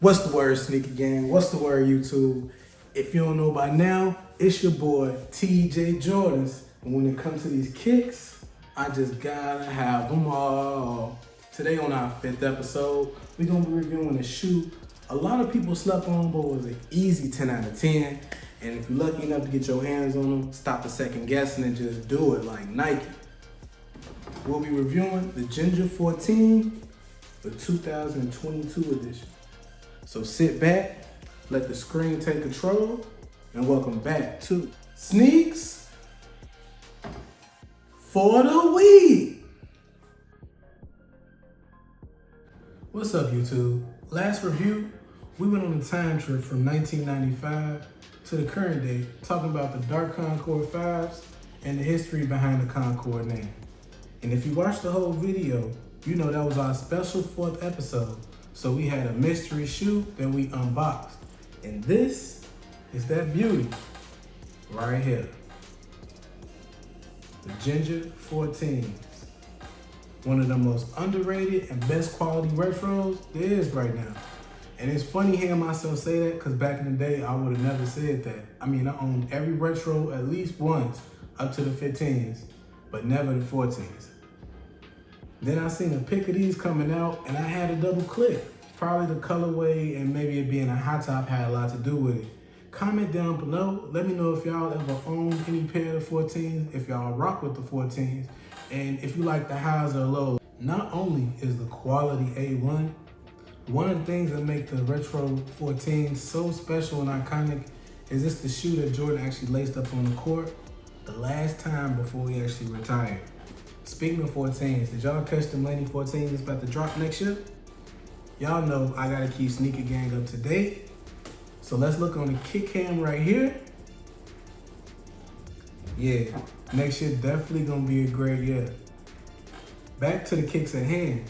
What's the word, Sneaker Gang? What's the word, YouTube? If you don't know by now, it's your boy, TJ Jordans. And when it comes to these kicks, I just gotta have them all. Today on our 5th episode, we're gonna be reviewing a shoe a lot of people slept on, but was an easy 10 out of 10. And if you're lucky enough to get your hands on them, stop a second guessing and just do it like Nike. We'll be reviewing the Ginger 14, the 2022 edition. So sit back, let the screen take control, and welcome back to Sneaks for the Week. What's up, YouTube? Last review, we went on a time trip from 1995 to the current day, talking about the Dark Concord 5s and the history behind the Concord name. And if you watched the whole video, you know that was our special 4th episode. So we had a mystery shoe that we unboxed. And this is that beauty right here. The Ginger 14s. One of the most underrated and best quality retros there is right now. And it's funny hearing myself say that because back in the day, I would have never said that. I mean, I owned every retro at least once up to the 15s, but never the 14s. Then I seen a pic of these coming out and I had to double click. Probably the colorway and maybe it being a high top had a lot to do with it. Comment down below. Let me know if y'all ever owned any pair of 14s, if y'all rock with the 14s, and if you like the highs or lows. Not only is the quality A1, one of the things that make the retro 14 so special and iconic is it's the shoe that Jordan actually laced up on the court the last time before he actually retired. Speaking of 14s, did y'all catch the Millennium 14 that's about to drop next year? Y'all know I gotta keep Sneaker Gang up to date. So let's look on the kick cam right here. Yeah, next year definitely gonna be a great year. Back to the kicks at hand.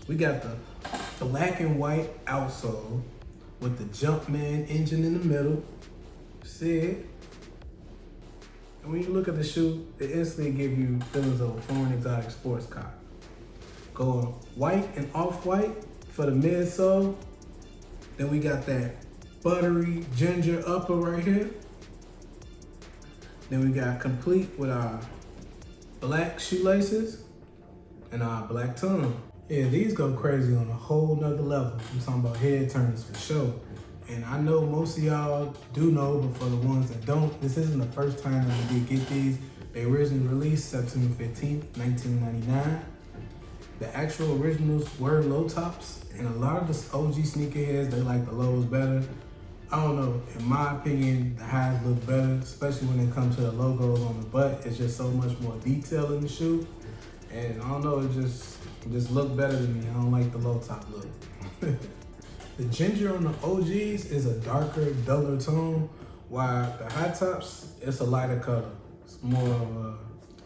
We got the black and white outsole with the Jumpman engine in the middle. See it? And when you look at the shoe, it instantly gives you feelings of a foreign exotic sports car. Going white and off-white for the midsole. Then we got that buttery ginger upper right here. Then we got complete with our black shoelaces and our black tongue. Yeah, these go crazy on a whole nother level. I'm talking about head turners for sure. And I know most of y'all do know, but for the ones that don't, this isn't the first time that we did get these. They originally released September 15th, 1999. The actual originals were low tops, and a lot of the OG sneakerheads, they like the lows better. I don't know, in my opinion, the highs look better, especially when it comes to the logos on the butt. It's just so much more detail in the shoe. And I don't know, it just look better to me. I don't like the low top look. The ginger on the OGs is a darker, duller tone, while the high tops, it's a lighter color. It's more of a,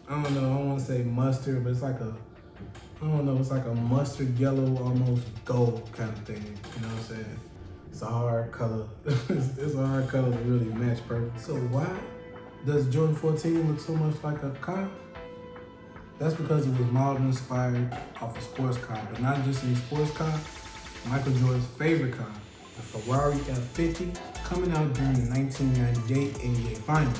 I don't know, I don't want to say mustard, but it's like a, I don't know, it's like a mustard yellow, almost gold kind of thing. You know what I'm saying? It's a hard color. It's a hard color to really match perfect. So why does Jordan 14 look so much like a car? That's because it was model inspired off a sports car, but not just any sports car. Michael Jordan's favorite car, the Ferrari F50, coming out during the 1998 NBA Finals.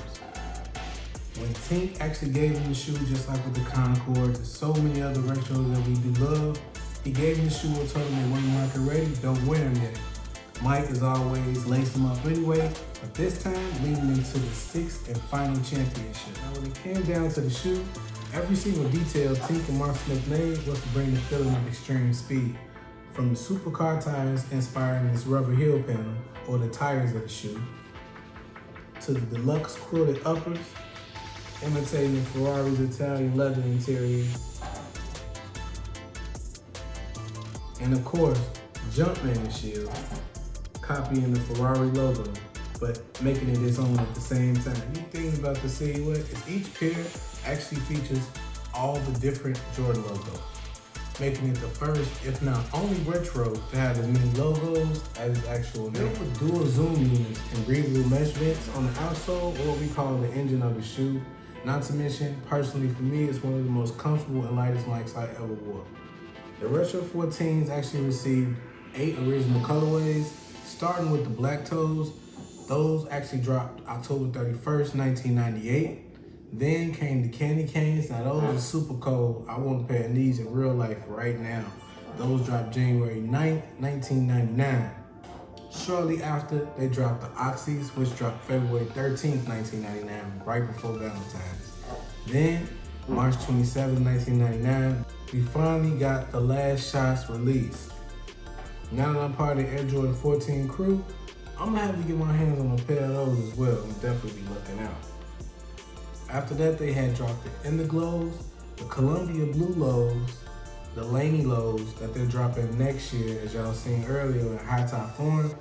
When Tink actually gave him the shoe, just like with the Concords and so many other retros that we do love, he gave him the shoe and told him they weren't market ready, don't wear them yet. Mike, as always, laced them up anyway, but this time leading into the 6th and final championship. Now, when it came down to the shoe, every single detail Tink and Mark Smith made was to bring the feeling of extreme speed. From the supercar tires inspiring this rubber heel panel, or the tires of the shoe, to the deluxe quilted uppers, imitating Ferrari's Italian leather interior, and of course, Jumpman shield, copying the Ferrari logo, but making it its own at the same time. Neat thing about the silhouette is each pair actually features all the different Jordan logos, making it the first, if not only retro, to have as many logos as its actual name. With dual zoom units and breathable measurements on the outsole, or what we call the engine of the shoe. Not to mention, personally for me, it's one of the most comfortable and lightest mics I ever wore. The Retro 14s actually received 8 original colorways, starting with the black toes. Those actually dropped October 31st, 1998. Then came the candy canes. Now those are super cold. I want a pair of these in real life right now. Those dropped January 9th, 1999. Shortly after, they dropped the Oxys, which dropped February 13th, 1999, right before Valentine's. Then, March 27th, 1999, we finally got the Last Shots released. Now that I'm part of the Air Jordan 14 crew, I'm gonna have to get my hands on a pair of those as well. I'm definitely be looking out. After that, they had dropped the Indiglows, the Columbia Blue Lows, the Laney Lows that they're dropping next year, as y'all seen earlier in high top form,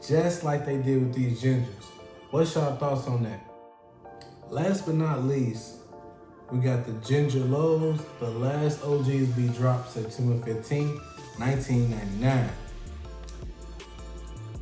just like they did with these gingers. What's y'all thoughts on that? Last but not least, we got the Ginger Lows. The last OGs be dropped September 15th, 1999.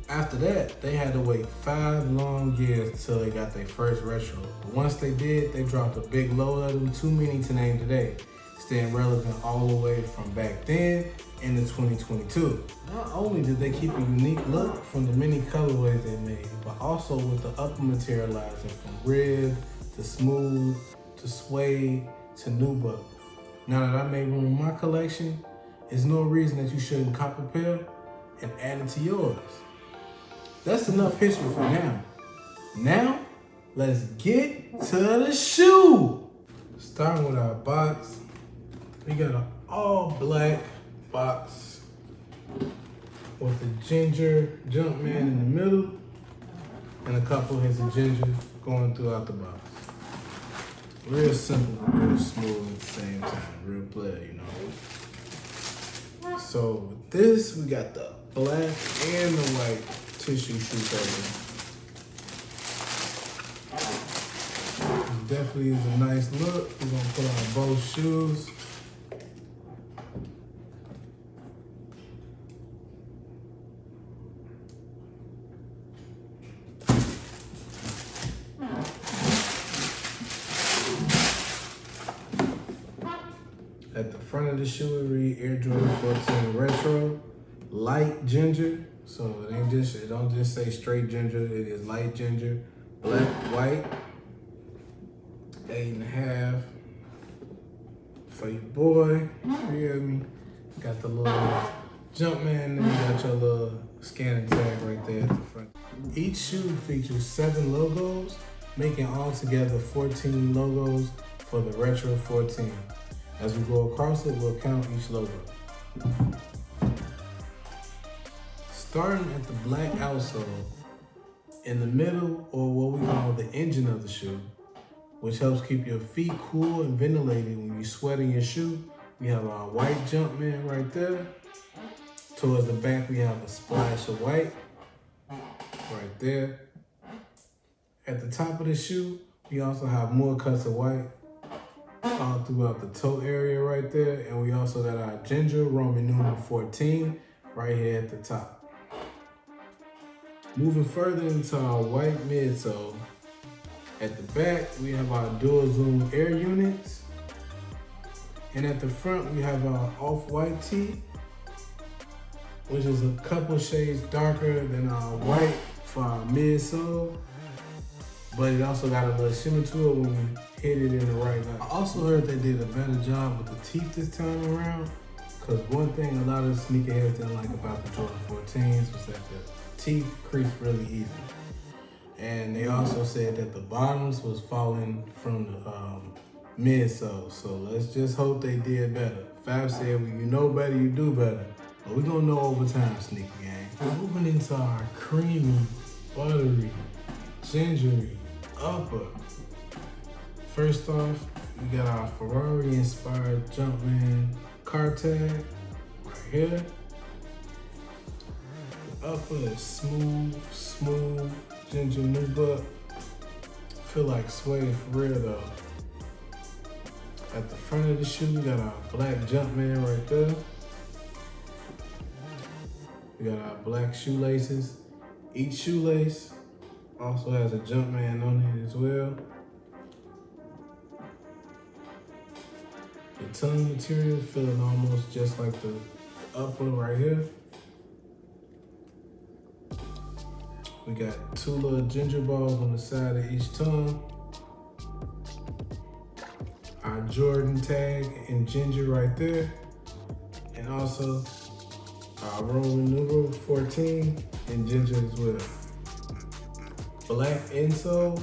After that, they had to wait 5 long years till they got their first retro. But once they did, they dropped a big load of them, too many to name today, staying relevant all the way from back then into 2022. Not only did they keep a unique look from the many colorways they made, but also with the upper materializing from rib to smooth to suede to nubuck. Now that I made room in my collection, there's no reason that you shouldn't cop a pair and add it to yours. That's enough history for now. Now, let's get to the shoe. Starting with our box, we got an all black box with the ginger Jumpman in the middle and a couple hits of ginger going throughout the box. Real simple, real smooth at the same time, real player, you know. So with this, we got the black and the white tissue shoe cover. Definitely is a nice look. We're gonna put on both shoes. At the front of the shoe, it read Air Jordan 14 Retro, light ginger. So it don't just say straight ginger, it is light ginger, black, white, 8.5 for your boy, you hear me? Got the little Jumpman, and you got your little scanning tag right there at the front. Each shoe features 7 logos, making altogether 14 logos for the Retro 14. As we go across it, we'll count each logo. Starting at the black outsole, in the middle, or what we call the engine of the shoe, which helps keep your feet cool and ventilated when you sweat in your shoe, we have our white Jumpman right there. Towards the back, we have a splash of white right there. At the top of the shoe, we also have more cuts of white all throughout the toe area right there. And we also got our ginger Roman numeral 14 right here at the top. Moving further into our white midsole, at the back, we have our dual zoom air units. And at the front, we have our off-white tee, which is a couple shades darker than our white for our midsole. But it also got a little shimmer to it when you hit it in the right light. I also heard they did a better job with the teeth this time around, because one thing a lot of sneakerheads didn't like about the Jordan 14s was that the teeth creased really easy. And they also said that the bottoms was falling from the midsole. So let's just hope they did better. Fab said, when you know better, you do better. But we're gonna know over time, sneaker gang. Moving into our creamy, buttery, gingery upper. First off, we got our Ferrari-inspired Jumpman car tag right here. The upper is smooth, ginger nubuck. Feel like suede for real though. At the front of the shoe, we got our black Jumpman right there. We got our black shoelaces. Each shoelace also has a Jumpman on it as well. The tongue material feeling almost just like the upper right here. We got 2 little ginger balls on the side of each tongue. Our Jordan tag and ginger right there. And also our Roman numeral 14 and ginger as well. Black insole.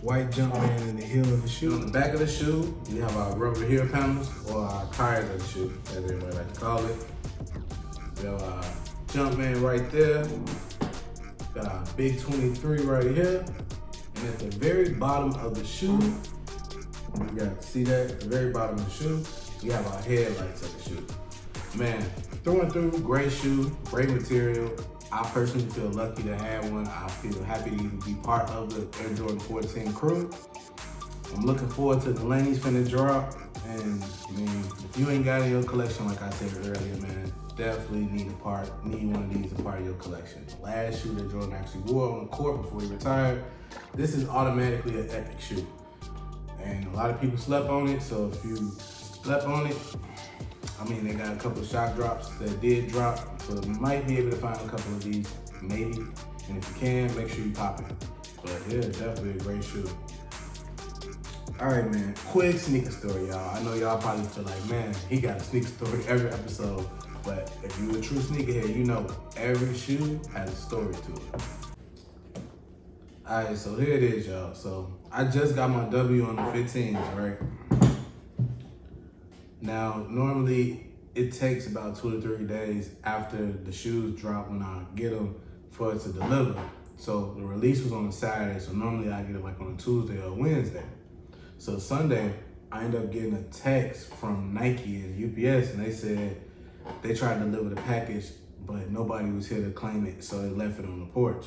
White Jumpman in the heel of the shoe. On the back of the shoe, we have our rubber heel panels, or our tires of the shoe, as everybody like to call it. We have our Jumpman right there. Got our big 23 right here. And at the very bottom of the shoe, you got see that? At the very bottom of the shoe, we have our headlights of the shoe. Man, through and through, great shoe, great material. I personally feel lucky to have one. I feel happy to even be part of the Air Jordan 14 crew. I'm looking forward to the Laney's finna drop. And I mean, if you ain't got it in your collection, like I said earlier, man, definitely need one of these as part of your collection. The last shoe that Jordan actually wore on the court before he retired. This is automatically an epic shoe. And a lot of people slept on it, so if you slept on it, I mean, they got a couple of shock drops that did drop, so you might be able to find a couple of these, maybe. And if you can, make sure you pop it. But yeah, definitely a great shoe. All right, man, quick sneaker story, y'all. I know y'all probably feel like, man, he got a sneaker story every episode. But if you're a true sneakerhead, you know every shoe has a story to it. All right, so here it is, y'all. So I just got my W on the 15s, right? Now, normally it takes about 2 to 3 days after the shoes drop when I get them for it to deliver. So the release was on a Saturday, so normally I get it like on a Tuesday or Wednesday. So Sunday, I ended up getting a text from Nike and UPS, and they said they tried to deliver the package, but nobody was here to claim it, so they left it on the porch.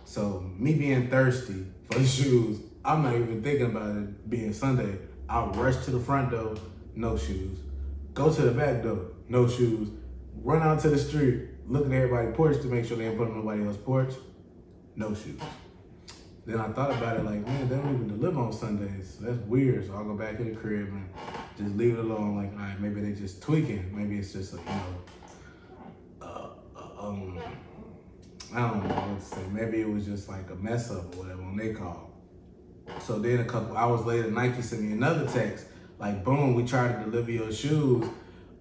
So me being thirsty for the shoes, I'm not even thinking about it being Sunday. I rush to the front door, no shoes. Go to the back door, no shoes. Run out to the street, look at everybody's porch to make sure they ain't put on nobody else's porch, no shoes. Then I thought about it like, man, they don't even deliver on Sundays. That's weird. So I'll go back to the crib and just leave it alone. Like, all right, maybe they just tweaking. Maybe it's just, I don't know what to say. Maybe it was just like a mess up or whatever when they called. So then a couple hours later, Nike sent me another text. Like, boom, we tried to deliver your shoes,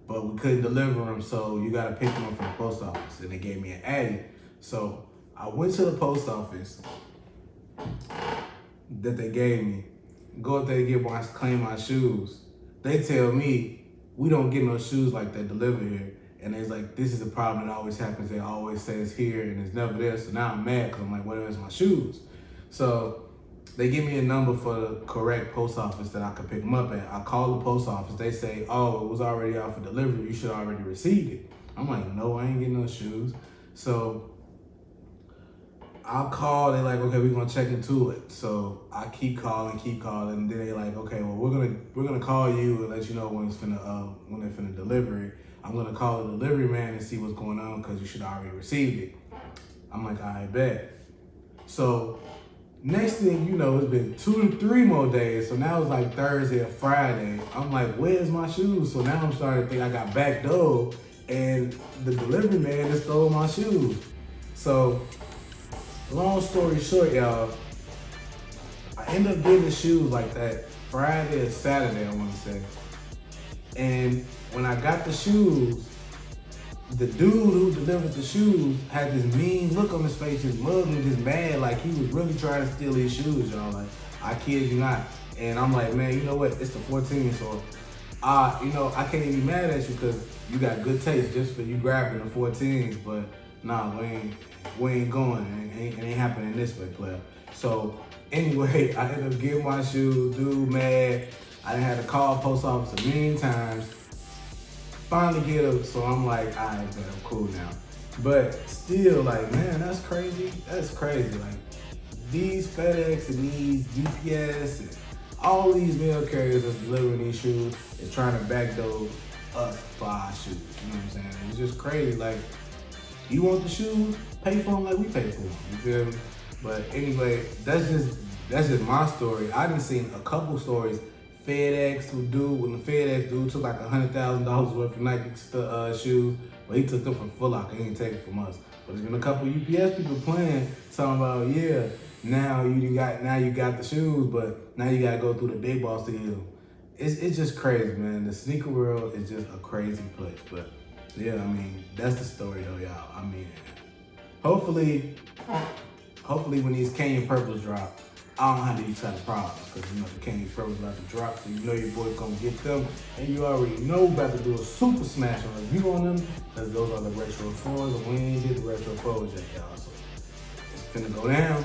but we couldn't deliver them, so you got to pick them up from the post office. And they gave me an Addy. So I went to the post office that they gave me, go up there to claim my shoes. They tell me, we don't get no shoes like that delivered here. And it's like, this is a problem that always happens. They always say it's here and it's never there. So now I'm mad because I'm like, where's my shoes? So they give me a number for the correct post office that I could pick them up at. I call the post office. They say, oh, it was already out for delivery. You should already received it. I'm like, no, I ain't getting no shoes. So I'll call, they're like, okay, we're gonna check into it. So I keep calling, and then they're like, okay, well, we're gonna call you and let you know when they're finna deliver it. I'm gonna call the delivery man and see what's going on because you should already received it. I'm like, I bet. So next thing you know, it's been 2 to 3 more days. So now it's like Thursday or Friday. I'm like, where's my shoes? So now I'm starting to think I got backdoored and the delivery man just stole my shoes. So long story short, y'all, I end up getting the shoes like that Friday or Saturday, I want to say. And when I got the shoes, the dude who delivered the shoes had this mean look on his face, just mugging, just mad, like he was really trying to steal his shoes, y'all. Like, I kid you not. And I'm like, man, you know what? It's the 14, so I can't even be mad at you because you got good taste just for you grabbing the 14s, but nah, we ain't going. It ain't happening this way, player. So anyway, I ended up getting my shoes, dude mad. I done had to call post office a million times. Finally get them, so I'm like, all right, man, I'm cool now. But still, like, man, that's crazy. That's crazy. Like, these FedEx and these UPS and all these mail carriers that's delivering these shoes is trying to backdoor us for our shoes. You know what I'm saying? It's just crazy. Like, you want the shoes? Pay for them like we pay for them. You feel me? But anyway, that's just my story. I done seen a couple stories FedEx when the FedEx dude took like $100,000 worth of Nike shoes, but he took them from Foot Locker. He didn't take it from us. But there's been a couple UPS people playing, talking about, yeah, now you got the shoes, but now you gotta go through the big boss to get them. It's just crazy, man. The sneaker world is just a crazy place. But yeah, I mean, that's the story though, y'all. I mean, hopefully when these Canyon Purples drop, I don't have these type of problems, because you know the Canyon Purples about to drop, so you know your boy gonna get them, and you already know about to do a super smash and review on them, because those are the retro 4s, and we ain't did the retro 4s yet, y'all. So it's finna go down.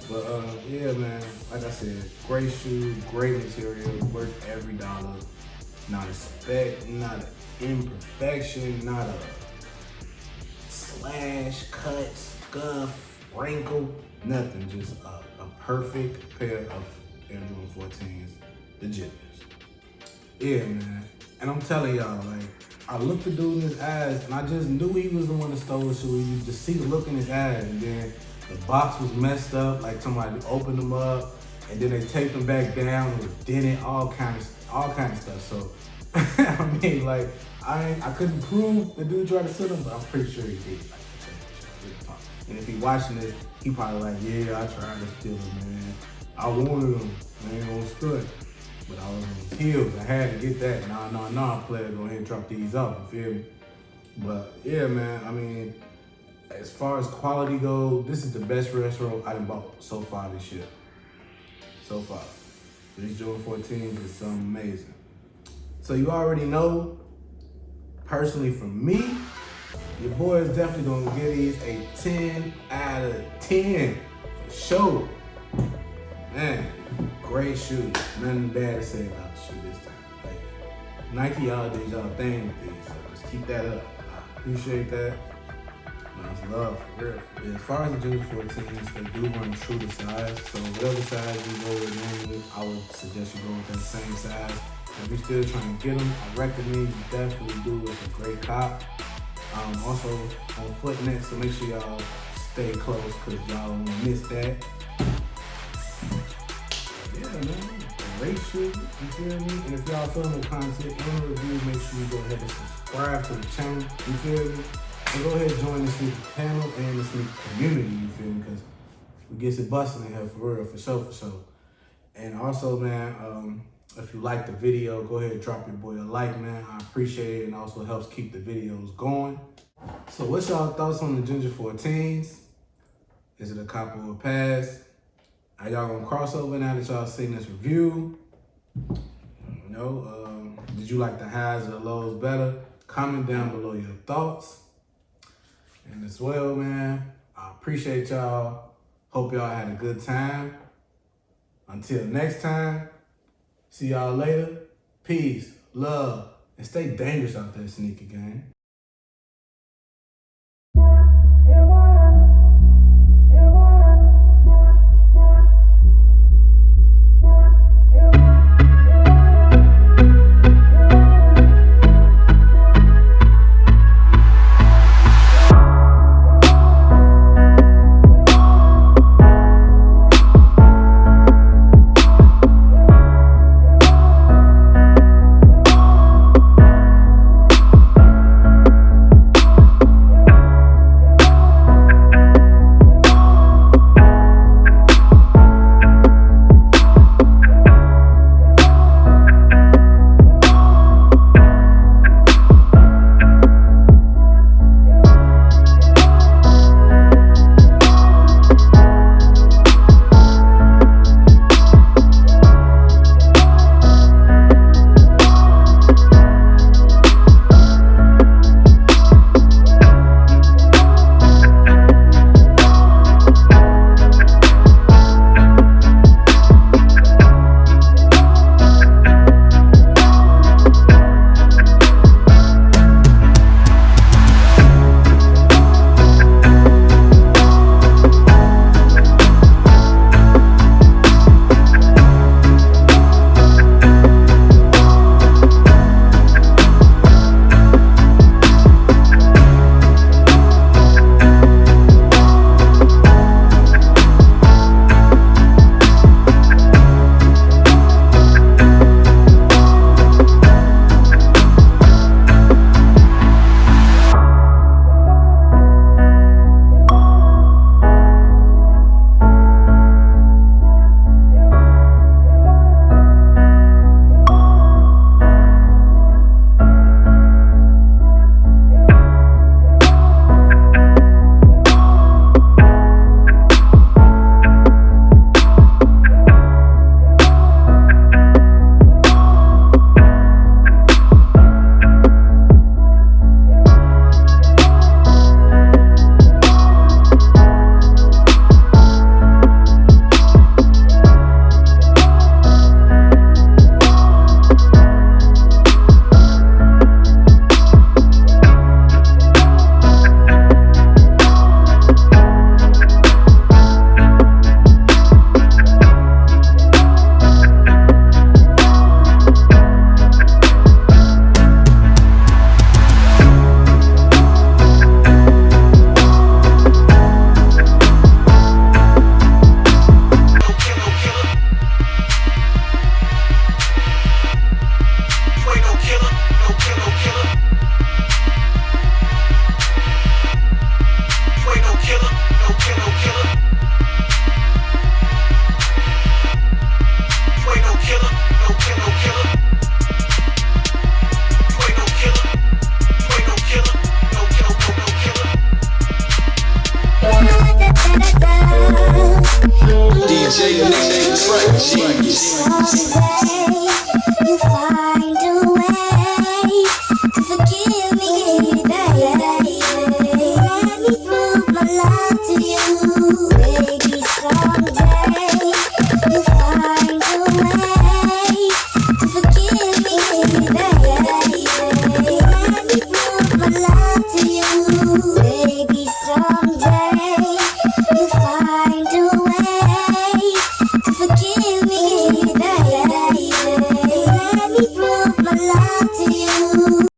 But yeah, man, like I said, great shoe, great material, worth every dollar. Not a speck, not an imperfection, not a slash, cut, scuff, wrinkle, nothing. Just a perfect pair of Air Jordan 14s, the Jibbers. Yeah, man. And I'm telling y'all, like, I looked the dude in his eyes, and I just knew he was the one that stole the shoe. You just see the look in his eyes, and then the box was messed up, like somebody opened them up, and then they taped them back down, and was dented, all kind of stuff. So, I mean, like, I couldn't prove the dude tried to steal them, but I'm pretty sure he did. Like, and if he watching this, he probably like, yeah, I tried to steal them, man. I wanted them, I ain't gonna stunt. But I was on his heels. I had to get that. Nah, player, go ahead and drop these off, you feel me? But yeah, man, I mean, as far as quality goes, this is the best retro I done bought so far this year. So far. These Jordan 14s is something amazing. So you already know, personally for me, your boy is definitely gonna give these a 10 out of 10 for sure. Man, great shoe. Nothing bad to say about the shoe this time. Like, Nike, y'all did y'all thing with these, so just keep that up. I appreciate that. Nice love, for real. Yeah, as far as the Jordan 14s, they do run true to size. So whatever size you go with normally, I would suggest you go with that same size. If you're still trying to get them, I recommend you definitely do. It's a great cop. Also on foot next, so make sure y'all stay close, because y'all don't want to miss that. Yeah, man, great shoe, you feel me? And if y'all feeling the content and the review, make sure you go ahead and subscribe to the channel, you feel me? And go ahead and join the sneaker panel and the sneaker community, you feel me? Because we get it busting in here for real, for sure. And also, man, if you like the video, go ahead and drop your boy a like, man. I appreciate it, and also helps keep the videos going. So what's y'all thoughts on the Ginger 14s? Is it a cop or a pass? Are y'all gonna cross over now that y'all seen this review? You know, did you like the highs or the lows better? Comment down below your thoughts. And as well, man, I appreciate y'all. Hope y'all had a good time. Until next time, see y'all later. Peace, love, and stay dangerous out there, sneaker gang. someday you'll find a way to forgive me, baby. Let me prove my love to you.